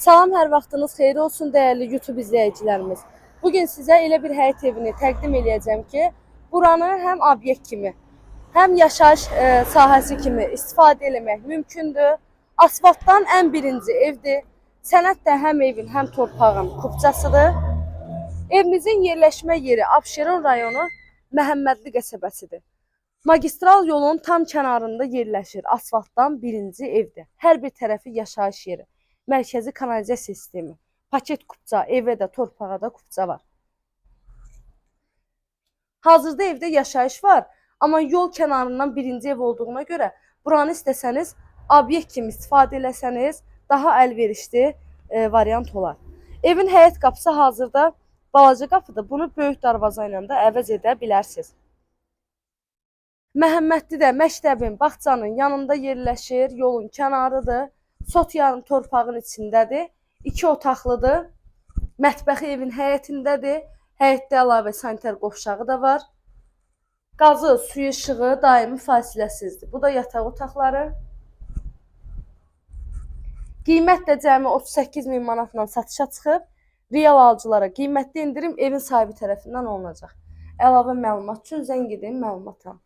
Salam, hər vaxtınız xeyir olsun dəyərli YouTube izləyicilərimiz. Bugün sizə elə bir həyət evini təqdim edəcəm ki, buranı həm obyekt kimi, həm yaşayış sahəsi kimi istifadə etmək mümkündür. Asfaltdan ən birinci evdir. Sənəd də həm evin, həm torpağın kubcasıdır. Evimizin yerləşmə yeri Abşeron rayonu Məhəmmədli qəsəbəsidir. Magistral yolun tam kənarında yerləşir. Asfaltdan birinci evdir. Hər bir tərəfi yaşayış yeri. Mərkəzi kanalizasiya sistemi, paket kupça, evə də, torpağa da kupça var. Hazırda evdə yaşayış var, amma yol kənarından birinci ev olduğuna görə buranı istəsəniz, obyekt kimi istifadə eləsəniz, daha əlverişli variant olar. Evin həyət qapısı hazırda balaca qapıdır. Bunu böyük darvaza ilə də əvəz edə bilərsiniz. Məhəmmədli də məktəbin, bağçanın yanında yerləşir, yolun kənarıdır. Sot yarım torpağın içindədir. 2 otaqlıdır. Mətbəxi evin həyətindədir. Həyətdə əlavə sanitar qovşağı da var. Qazı, suyu, işığı daimi fasiləsizdir. Bu da yataq otaqları. Qiymət də cəmi 38 min manatla satışa çıxıb. Real alıcılara qiymətli indirim evin sahibi tərəfindən olunacaq. Əlavə məlumat üçün zəng edin, məlumat alın.